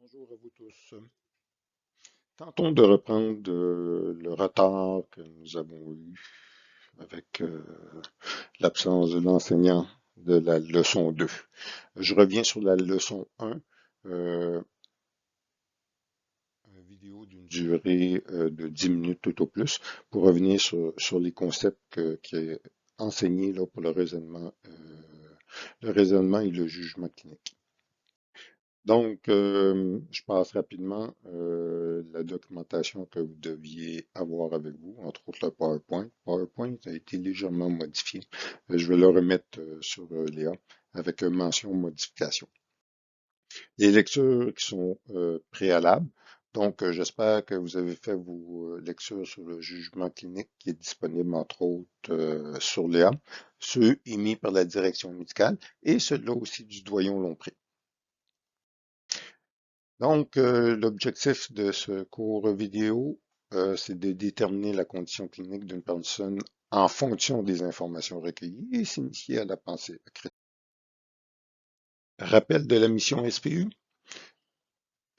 Bonjour à vous tous. Tentons de reprendre le retard que nous avons eu avec l'absence de l'enseignant de la leçon 2. Je reviens sur la leçon 1, une vidéo d'une durée de 10 minutes tout au plus, pour revenir sur les concepts qui est enseigné là, pour le raisonnement et le jugement clinique. Donc, je passe rapidement la documentation que vous deviez avoir avec vous, entre autres le PowerPoint. PowerPoint a été légèrement modifié. Je vais le remettre sur Léa avec mention modification. Les lectures qui sont préalables. Donc, j'espère que vous avez fait vos lectures sur le jugement clinique qui est disponible, entre autres, sur Léa, ceux émis par la direction médicale et ceux-là aussi du doyen Lompré. Donc, l'objectif de ce cours vidéo, c'est de déterminer la condition clinique d'une personne en fonction des informations recueillies et s'initier à la pensée critique. Rappel de la mission SPU.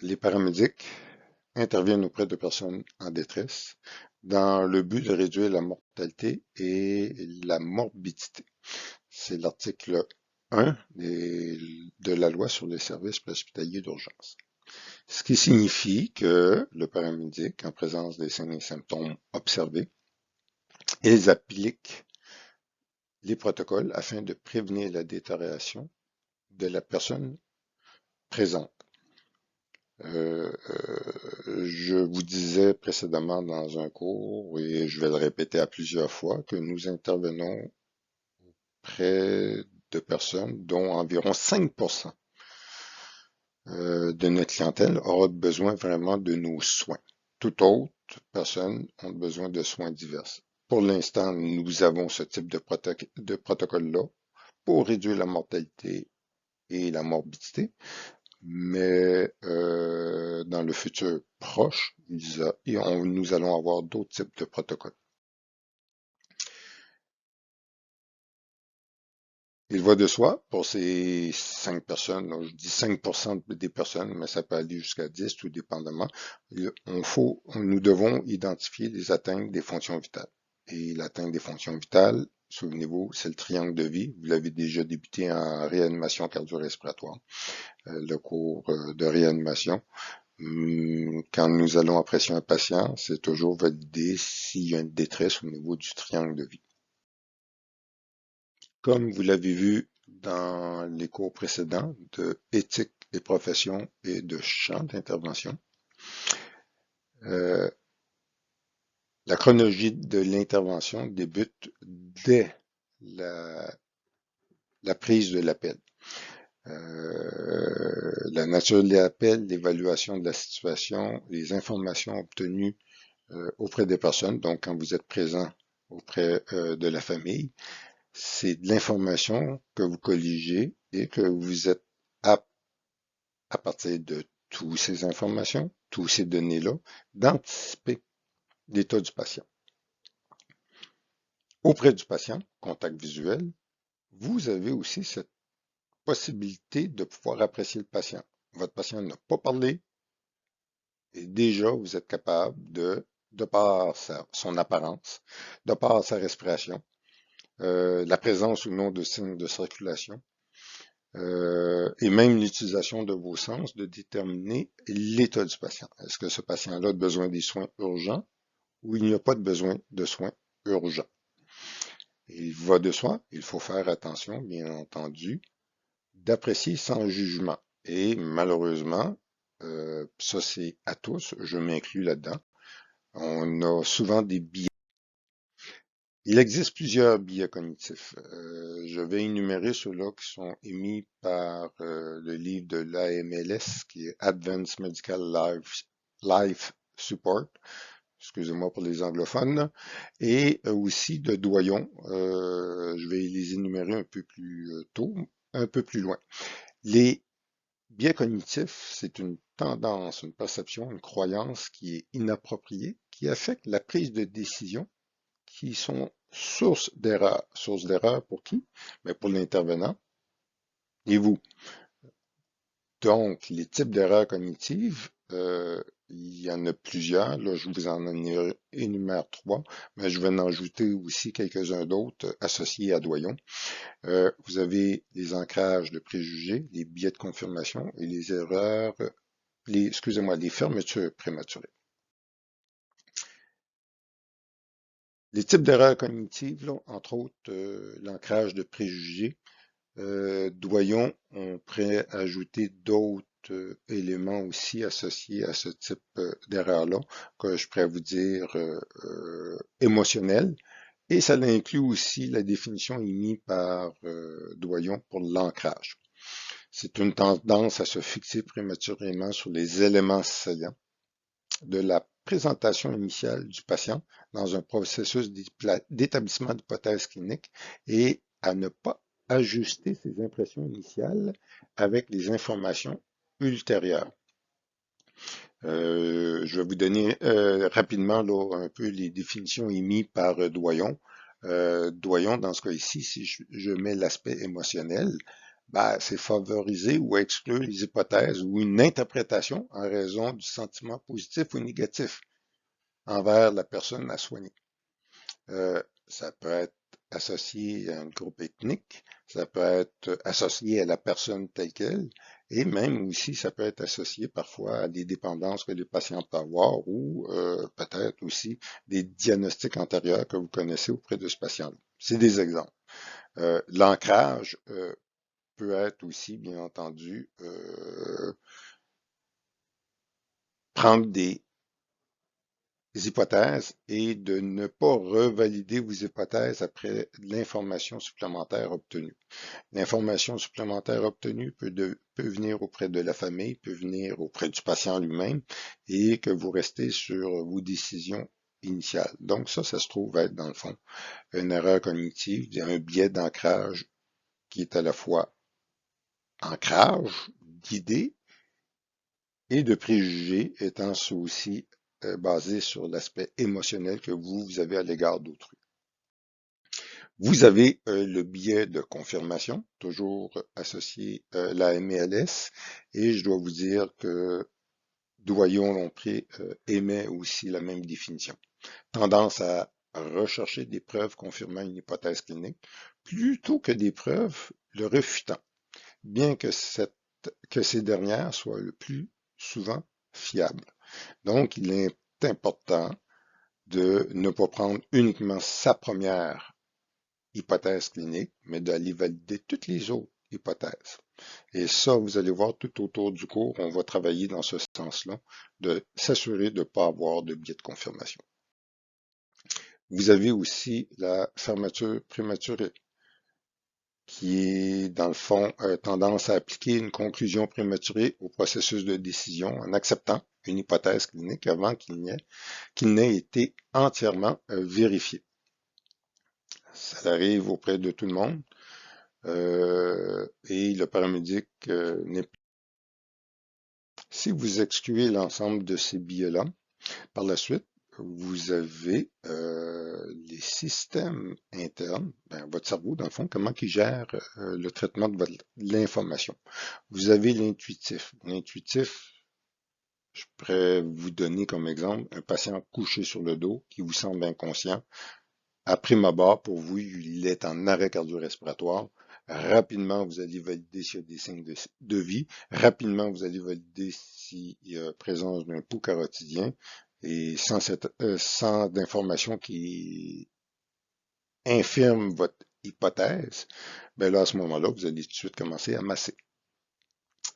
Les paramédics interviennent auprès de personnes en détresse dans le but de réduire la mortalité et la morbidité. C'est l'article 1 de la loi sur les services préhospitaliers d'urgence. Ce qui signifie que le paramédic, en présence des signes et symptômes observés, ils appliquent les protocoles afin de prévenir la détérioration de la personne présente. Je vous disais précédemment dans un cours, et je vais le répéter à plusieurs fois, que nous intervenons près de personnes dont environ 5% de notre clientèle aura besoin vraiment de nos soins. Toute autre personne ont besoin de soins divers. Pour l'instant, nous avons ce type de protocole-là pour réduire la mortalité et la morbidité, mais dans le futur proche, nous allons avoir d'autres types de protocoles. Il va de soi, pour ces 5 personnes, là, je dis 5% des personnes, mais ça peut aller jusqu'à 10, tout dépendamment, nous devons identifier les atteintes des fonctions vitales. Et l'atteinte des fonctions vitales, souvenez-vous, c'est le triangle de vie. Vous l'avez déjà débuté en réanimation cardio-respiratoire, le cours de réanimation. Quand nous allons apprécier un patient, c'est toujours valider s'il y a une détresse au niveau du triangle de vie. Comme vous l'avez vu dans les cours précédents de éthique et profession et de champ d'intervention, la chronologie de l'intervention débute dès la prise de l'appel. La nature de l'appel, l'évaluation de la situation, les informations obtenues auprès des personnes, donc quand vous êtes présent auprès de la famille, c'est de l'information que vous colligez et que vous êtes apte, à partir de toutes ces informations, toutes ces données-là, d'anticiper l'état du patient. Auprès du patient, contact visuel, vous avez aussi cette possibilité de pouvoir apprécier le patient. Votre patient n'a pas parlé et déjà vous êtes capable de par son apparence, de par sa respiration, la présence ou non de signes de circulation, et même l'utilisation de vos sens, de déterminer l'état du patient. Est-ce que ce patient-là a besoin des soins urgents ou il n'y a pas de besoin de soins urgents? Il va de soi, il faut faire attention, bien entendu, d'apprécier sans jugement. Et malheureusement, ça c'est à tous, je m'inclus là-dedans, on a souvent des biais. Il existe plusieurs biais cognitifs. Je vais énumérer ceux-là qui sont émis par le livre de l'AMLS, qui est Advanced Medical Life Support, excusez-moi pour les anglophones, et aussi de Doyon. Je vais les énumérer un peu plus tôt, un peu plus loin. Les biais cognitifs, c'est une tendance, une perception, une croyance qui est inappropriée, qui affecte la prise de décision, qui sont source d'erreur. Source d'erreur pour qui? Mais pour l'intervenant et vous. Donc, les types d'erreurs cognitives, il y en a plusieurs. Là, je vous en énumère trois, mais je vais en ajouter aussi quelques-uns d'autres associés à Doyon. Vous avez les ancrages de préjugés, les biais de confirmation et les erreurs, excusez-moi, les fermetures prématurées. Les types d'erreurs cognitives, là, entre autres, l'ancrage de préjugés. Doyon, on pourrait ajouter d'autres éléments aussi associés à ce type d'erreur-là, que je pourrais vous dire émotionnel. Et ça inclut aussi la définition émise par Doyon pour l'ancrage. C'est une tendance à se fixer prématurément sur les éléments saillants de la présentation initiale du patient dans un processus d'établissement d'hypothèses cliniques et à ne pas ajuster ses impressions initiales avec les informations ultérieures. Je vais vous donner rapidement là, un peu les définitions émises par Doyon. Doyon, dans ce cas ici, si je mets l'aspect émotionnel, ben, c'est favoriser ou exclure les hypothèses ou une interprétation en raison du sentiment positif ou négatif envers la personne à soigner. Ça peut être associé à un groupe ethnique, ça peut être associé à la personne telle qu'elle, et même aussi ça peut être associé parfois à des dépendances que les patients peuvent avoir ou peut-être aussi des diagnostics antérieurs que vous connaissez auprès de ce patient-là. C'est des exemples. L'ancrage peut être aussi, bien entendu, prendre des hypothèses et de ne pas revalider vos hypothèses après l'information supplémentaire obtenue. L'information supplémentaire obtenue peut venir auprès de la famille, peut venir auprès du patient lui-même et que vous restez sur vos décisions initiales. Donc ça se trouve être dans le fond une erreur cognitive, un biais d'ancrage qui est à la fois ancrage d'idées et de préjugés, étant aussi basé sur l'aspect émotionnel que vous avez à l'égard d'autrui. Vous avez le biais de confirmation, toujours associé à la MLS, et je dois vous dire que Doyon-Lompré émet aussi la même définition. Tendance à rechercher des preuves confirmant une hypothèse clinique plutôt que des preuves le refutant, bien que ces dernières soient le plus souvent fiables. Donc, il est important de ne pas prendre uniquement sa première hypothèse clinique, mais d'aller valider toutes les autres hypothèses. Et ça, vous allez voir tout autour du cours, on va travailler dans ce sens-là, de s'assurer de ne pas avoir de biais de confirmation. Vous avez aussi la fermeture prématurée, qui est, dans le fond, tendance à appliquer une conclusion prématurée au processus de décision en acceptant une hypothèse clinique avant qu'il n'ait été entièrement vérifié. Ça arrive auprès de tout le monde et le paramédic n'est pas. Si vous excluez l'ensemble de ces biais-là, par la suite, vous avez les systèmes internes, votre cerveau, dans le fond, comment il gère le traitement de l'information. Vous avez l'intuitif. L'intuitif, je pourrais vous donner comme exemple un patient couché sur le dos qui vous semble inconscient. À prime abord, pour vous, il est en arrêt cardio-respiratoire. Rapidement, vous allez valider s'il y a des signes de vie. Rapidement, vous allez valider s'il y a présence d'un pouls carotidien. Et sans d'informations qui infirment votre hypothèse, ben là, à ce moment-là, vous allez tout de suite commencer à masser.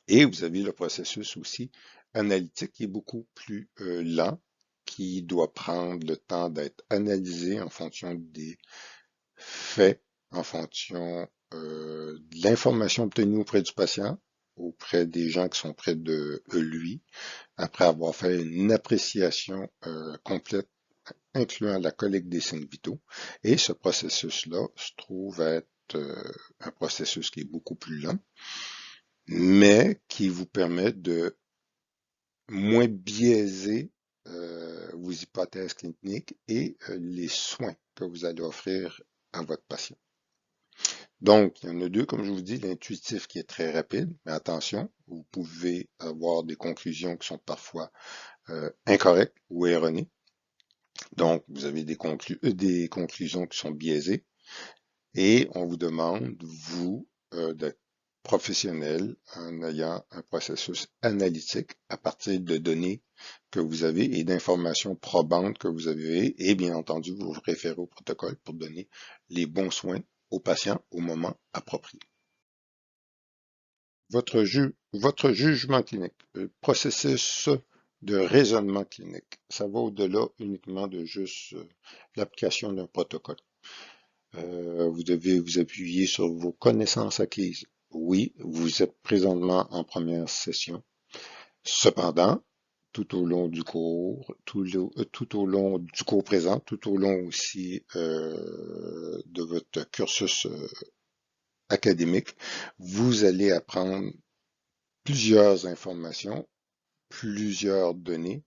Et vous avez le processus aussi analytique qui est beaucoup plus lent, qui doit prendre le temps d'être analysé en fonction des faits, en fonction de l'information obtenue auprès du patient, auprès des gens qui sont près de lui, après avoir fait une appréciation complète, incluant la collecte des signes vitaux. Et ce processus-là se trouve être un processus qui est beaucoup plus lent, mais qui vous permet de moins biaiser vos hypothèses cliniques et les soins que vous allez offrir à votre patient. Donc, il y en a deux, comme je vous dis, l'intuitif qui est très rapide, mais attention, vous pouvez avoir des conclusions qui sont parfois incorrectes ou erronées. Donc, vous avez des conclusions qui sont biaisées et on vous demande, vous, d'être professionnel en ayant un processus analytique à partir de données que vous avez et d'informations probantes que vous avez et bien entendu, vous vous référez au protocole pour donner les bons soins aux patients au moment approprié. Votre jugement clinique, le processus de raisonnement clinique, ça va au-delà uniquement de juste l'application d'un protocole. Vous devez vous appuyer sur vos connaissances acquises. Oui, vous êtes présentement en première session. Cependant, tout au long du cours, tout au long du cours présent, tout au long aussi de votre cursus académique, vous allez apprendre plusieurs informations, plusieurs données,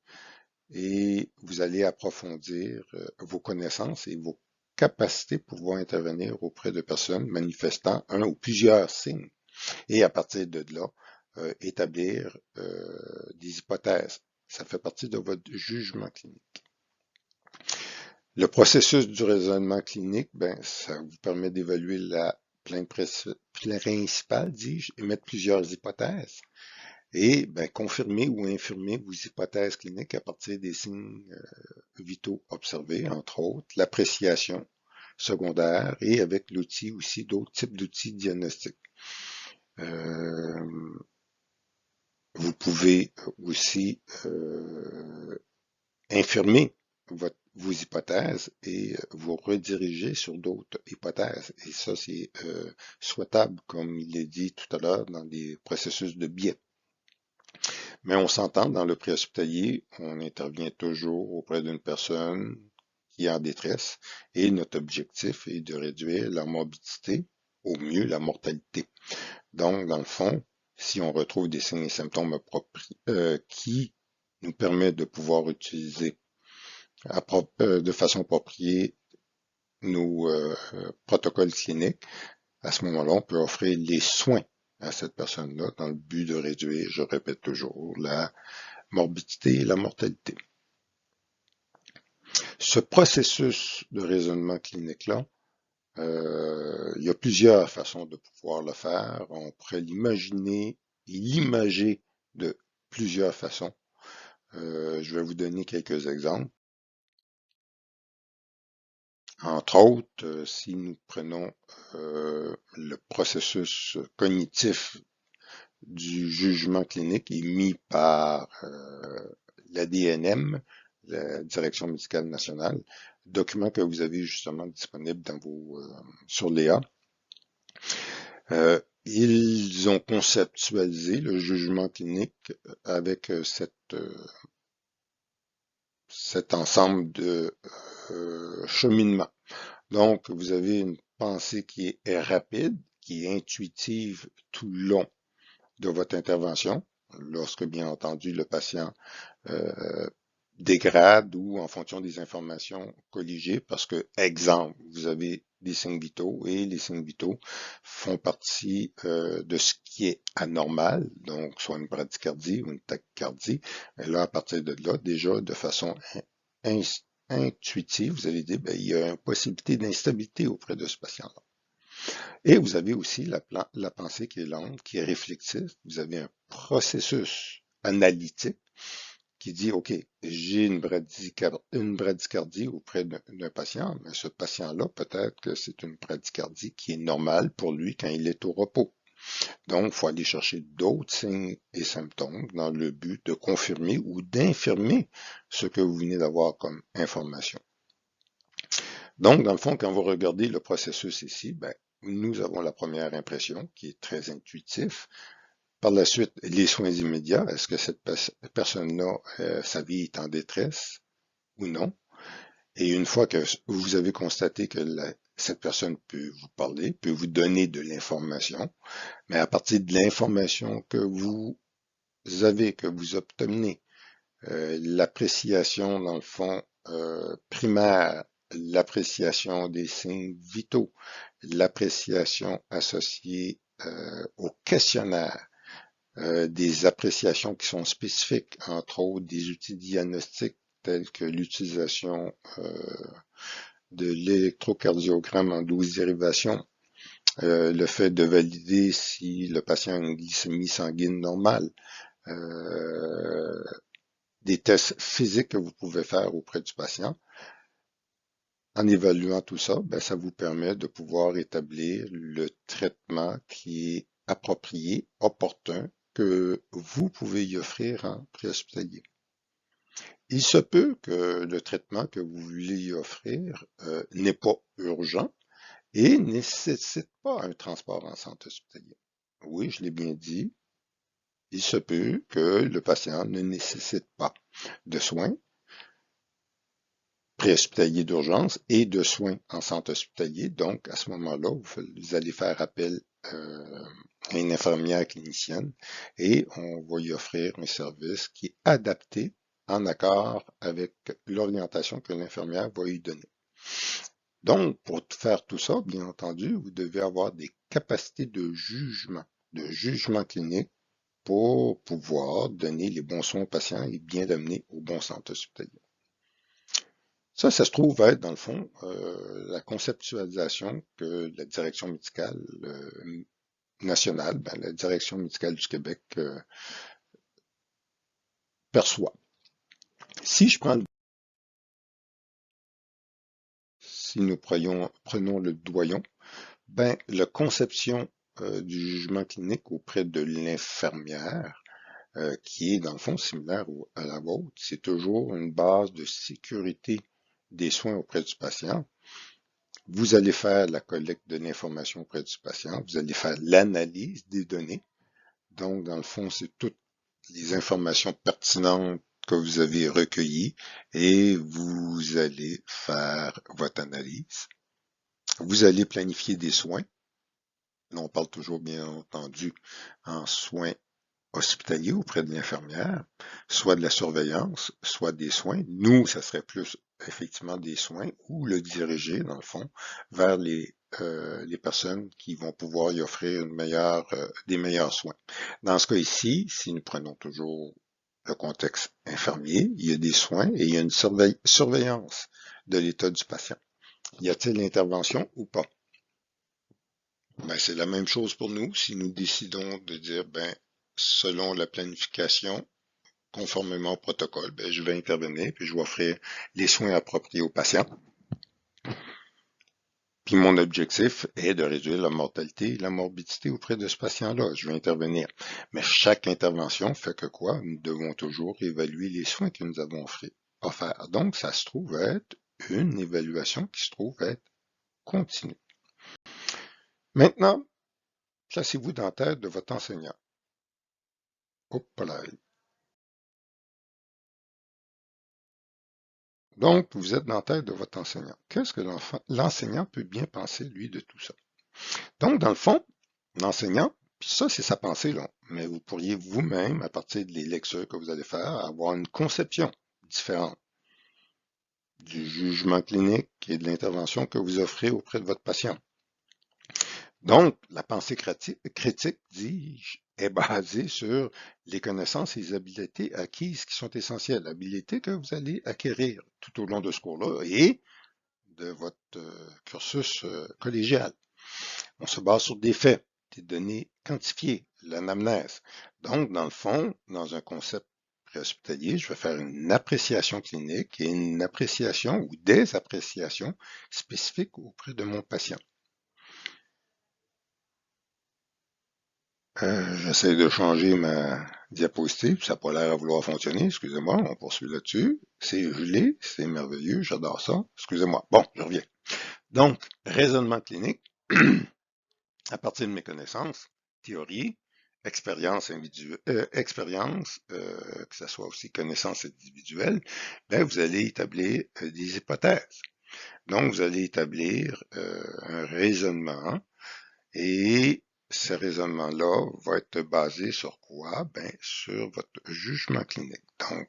et vous allez approfondir vos connaissances et vos capacités pour pouvoir intervenir auprès de personnes manifestant un ou plusieurs signes. Et à partir de là, établir des hypothèses. Ça fait partie de votre jugement clinique. Le processus du raisonnement clinique, ben, ça vous permet d'évaluer la plainte principale, dis-je, et mettre plusieurs hypothèses. Et ben, confirmer ou infirmer vos hypothèses cliniques à partir des signes vitaux observés, entre autres, l'appréciation secondaire et avec l'outil aussi d'autres types d'outils diagnostiques. Vous pouvez aussi infirmer vos hypothèses et vous rediriger sur d'autres hypothèses. Et ça, c'est souhaitable, comme il est dit tout à l'heure, dans les processus de biais. Mais on s'entend, dans le préhospitalier, on intervient toujours auprès d'une personne qui est en détresse et notre objectif est de réduire la morbidité, au mieux la mortalité. Donc, dans le fond, si on retrouve des signes et symptômes qui nous permettent de pouvoir utiliser de façon appropriée nos protocoles cliniques, à ce moment-là, on peut offrir les soins à cette personne-là dans le but de réduire, je répète toujours, la morbidité et la mortalité. Ce processus de raisonnement clinique-là, il y a plusieurs façons de pouvoir le faire. On pourrait l'imaginer et l'imager de plusieurs façons. Je vais vous donner quelques exemples. Entre autres, si nous prenons le processus cognitif du jugement clinique émis par la DNM, la Direction médicale nationale, document que vous avez justement disponible dans sur Léa. Ils ont conceptualisé le jugement clinique avec cet ensemble de cheminement. Donc, vous avez une pensée qui est rapide, qui est intuitive tout le long de votre intervention, lorsque, bien entendu, le patient dégrade ou en fonction des informations colligées, parce que, exemple, vous avez des signes vitaux et les signes vitaux font partie de ce qui est anormal, donc soit une bradycardie ou une tachycardie. Et là, à partir de là, déjà, de façon intuitive, vous allez dire, ben, il y a une possibilité d'instabilité auprès de ce patient-là. Et vous avez aussi la pensée qui est lente, qui est réflexive. Vous avez un processus analytique qui dit, OK, j'ai une bradycardie auprès d'un patient, mais ce patient-là, peut-être que c'est une bradycardie qui est normale pour lui quand il est au repos. Donc, il faut aller chercher d'autres signes et symptômes dans le but de confirmer ou d'infirmer ce que vous venez d'avoir comme information. Donc, dans le fond, quand vous regardez le processus ici, ben, nous avons la première impression qui est très intuitif. Par la suite, les soins immédiats. Est-ce que cette personne-là, sa vie est en détresse ou non? Et une fois que vous avez constaté que cette personne peut vous parler, peut vous donner de l'information, mais à partir de l'information que vous avez, que vous obtenez, l'appréciation, dans le fond, primaire l'appréciation des signes vitaux, l'appréciation associée au questionnaire, des appréciations qui sont spécifiques, entre autres des outils diagnostiques tels que l'utilisation de l'électrocardiogramme en 12 dérivations, le fait de valider si le patient a une glycémie sanguine normale, des tests physiques que vous pouvez faire auprès du patient. En évaluant tout ça, ben, ça vous permet de pouvoir établir le traitement qui est approprié, opportun, que vous pouvez y offrir en préhospitalier. Il se peut que le traitement que vous voulez y offrir n'est pas urgent et ne nécessite pas un transport en centre hospitalier. Oui, je l'ai bien dit, il se peut que le patient ne nécessite pas de soins préhospitaliers d'urgence et de soins en centre hospitalier. Donc, à ce moment-là, vous allez faire appel à une infirmière clinicienne et on va y offrir un service qui est adapté en accord avec l'orientation que l'infirmière va lui donner. Donc, pour faire tout ça, bien entendu, vous devez avoir des capacités de jugement clinique pour pouvoir donner les bons soins aux patients et bien l'amener au bon centre hospitalier. Ça se trouve être, dans le fond, la conceptualisation que la direction médicale nationale, ben, la direction médicale du Québec perçoit. Si nous prenons le doyon, ben, la conception du jugement clinique auprès de l'infirmière, qui est dans le fond similaire à la vôtre, c'est toujours une base de sécurité des soins auprès du patient. Vous allez faire la collecte de l'information auprès du patient, vous allez faire l'analyse des données. Donc, dans le fond, c'est toutes les informations pertinentes que vous avez recueillies et vous allez faire votre analyse. Vous allez planifier des soins. On parle toujours, bien entendu, en soins hospitaliers auprès de l'infirmière, soit de la surveillance, soit des soins. Nous, ça serait plus effectivement des soins ou le diriger, dans le fond, vers les personnes qui vont pouvoir y offrir des meilleurs soins. Dans ce cas ici, si nous prenons toujours le contexte infirmier, il y a des soins et il y a une surveillance de l'état du patient. Y a-t-il intervention ou pas? Ben, c'est la même chose pour nous. Si nous décidons de dire, ben, selon la planification, conformément au protocole, ben, je vais intervenir puis je vais offrir les soins appropriés aux patients. Puis mon objectif est de réduire la mortalité et la morbidité auprès de ce patient-là. Je vais intervenir. Mais chaque intervention fait que quoi? Nous devons toujours évaluer les soins que nous avons offerts. Donc, ça se trouve être une évaluation qui se trouve être continue. Maintenant, placez-vous dans la tête de votre enseignant. Hop là. Donc, vous êtes dans la tête de votre enseignant. Qu'est-ce que l'enseignant peut bien penser, lui, de tout ça? Donc, dans le fond, l'enseignant, puis ça, c'est sa pensée, là, mais vous pourriez vous-même, à partir des lectures que vous allez faire, avoir une conception différente du jugement clinique et de l'intervention que vous offrez auprès de votre patient. Donc, la pensée critique, dis-je, est basée sur les connaissances et les habiletés acquises qui sont essentielles, habiletés que vous allez acquérir tout au long de ce cours-là et de votre cursus collégial. On se base sur des faits, des données quantifiées, l'anamnèse. Donc, dans le fond, dans un concept préhospitalier, je vais faire une appréciation clinique et une appréciation ou des appréciations spécifiques auprès de mon patient. J'essaie de changer ma diapositive, ça n'a pas l'air à vouloir fonctionner, excusez-moi, on poursuit là-dessus. C'est gelé, c'est merveilleux, j'adore ça. Excusez-moi. Bon, je reviens. Donc, raisonnement clinique, à partir de mes connaissances, théorie, expérience que ce soit aussi connaissance individuelle, ben, vous allez établir des hypothèses. Donc, vous allez établir un raisonnement et ce raisonnement-là va être basé sur quoi? Ben, sur votre jugement clinique. Donc,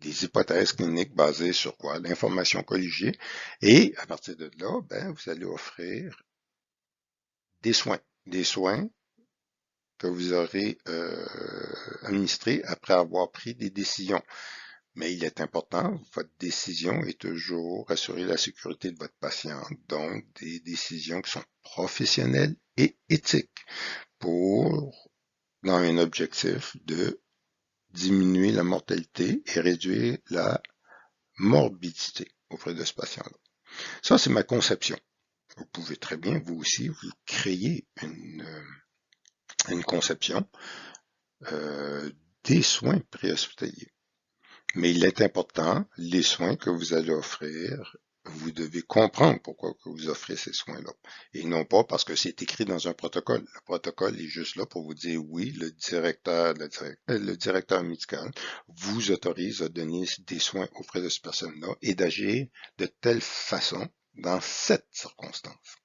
des hypothèses cliniques basées sur quoi? L'information colligée. Et à partir de là, ben, vous allez offrir des soins. Des soins que vous aurez administrés après avoir pris des décisions. Mais il est important, votre décision est toujours assurer la sécurité de votre patient, donc des décisions qui sont professionnelles et éthiques pour, dans un objectif de diminuer la mortalité et réduire la morbidité auprès de ce patient-là. Ça, c'est ma conception. Vous pouvez très bien, vous aussi, vous créer une conception euh, des soins préhospitaliers. Mais il est important, les soins que vous allez offrir, vous devez comprendre pourquoi que vous offrez ces soins-là. Et non pas parce que c'est écrit dans un protocole. Le protocole est juste là pour vous dire oui, le directeur médical vous autorise à donner des soins auprès de cette personne-là et d'agir de telle façon dans cette circonstance.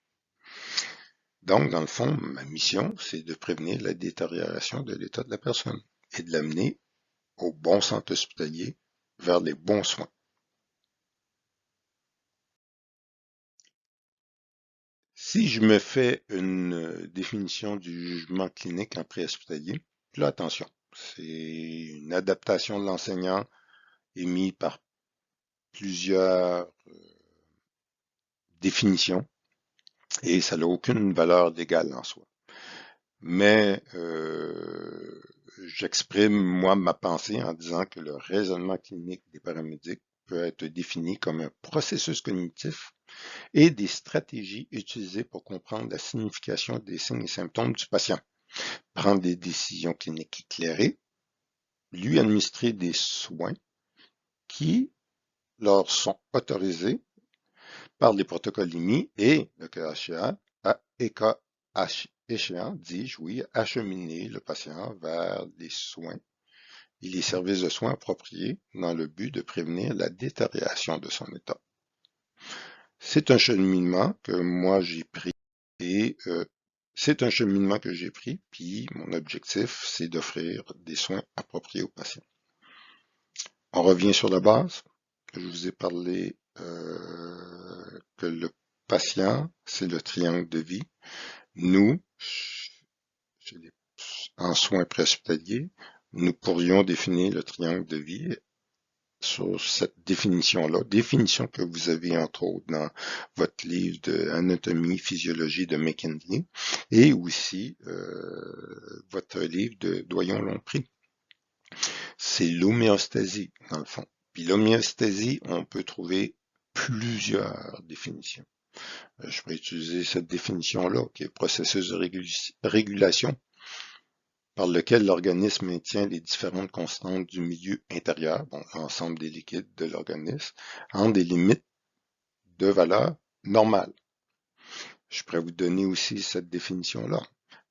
Donc, dans le fond, ma mission, c'est de prévenir la détérioration de l'état de la personne et de l'amener au bon centre hospitalier vers les bons soins. Si je me fais une définition du jugement clinique en préhospitalier, là, attention, c'est une adaptation de l'enseignant émise par plusieurs définitions et ça n'a aucune valeur légale en soi. Mais j'exprime, moi, ma pensée en disant que le raisonnement clinique des paramédics peut être défini comme un processus cognitif et des stratégies utilisées pour comprendre la signification des signes et symptômes du patient, prendre des décisions cliniques éclairées, lui administrer des soins qui leur sont autorisés par les protocoles émis et, le cas échéant, dis-je, oui, acheminer le patient vers les soins et les services de soins appropriés dans le but de prévenir la détérioration de son état. C'est un cheminement que moi j'ai pris et c'est un cheminement que j'ai pris, puis mon objectif, c'est d'offrir des soins appropriés aux patients. On revient sur la base. Je vous ai parlé que le patient, c'est le triangle de vie. Nous, en soins préhospitaliers, nous pourrions définir le triangle de vie sur cette définition-là, définition que vous avez entre autres dans votre livre d'anatomie, physiologie de McKinley et aussi votre livre de Doyon-Lompré. C'est l'homéostasie, dans le fond. Puis l'homéostasie, on peut trouver plusieurs définitions. Je pourrais utiliser cette définition-là, qui est processus de régulation par lequel l'organisme maintient les différentes constantes du milieu intérieur, bon, l'ensemble des liquides de l'organisme, en des limites de valeur normale. Je pourrais vous donner aussi cette définition-là,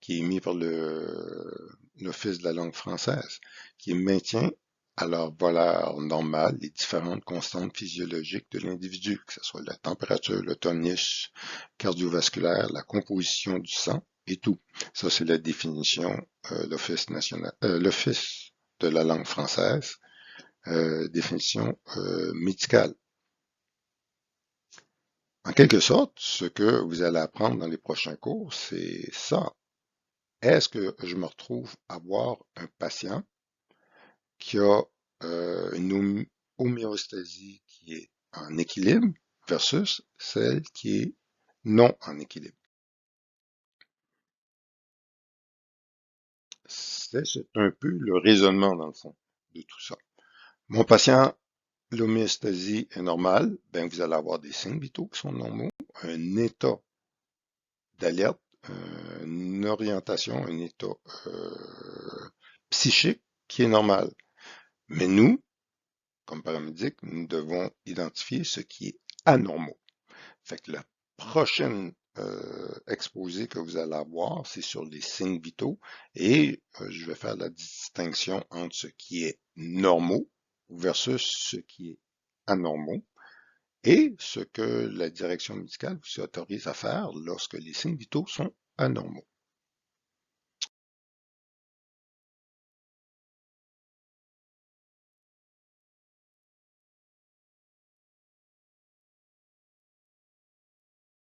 qui est émise par l'Office de la langue française, qui maintient à leur valeur normale les différentes constantes physiologiques de l'individu, que ce soit la température, le tonus cardiovasculaire, la composition du sang et tout. Ça, c'est la définition l'Office de la langue française, définition médicale. En quelque sorte, ce que vous allez apprendre dans les prochains cours, c'est ça. Est-ce que je me retrouve à voir un patient qui a une homéostasie qui est en équilibre versus celle qui est non en équilibre? C'est un peu le raisonnement, dans le fond, de tout ça. Mon patient, l'homéostasie est normale, ben vous allez avoir des signes vitaux qui sont normaux, un état d'alerte, une orientation, un état psychique qui est normal. Mais nous, comme paramédics, nous devons identifier ce qui est anormal. Fait que la prochaine exposé que vous allez avoir, c'est sur les signes vitaux et je vais faire la distinction entre ce qui est normaux versus ce qui est anormal et ce que la direction médicale vous autorise à faire lorsque les signes vitaux sont anormaux.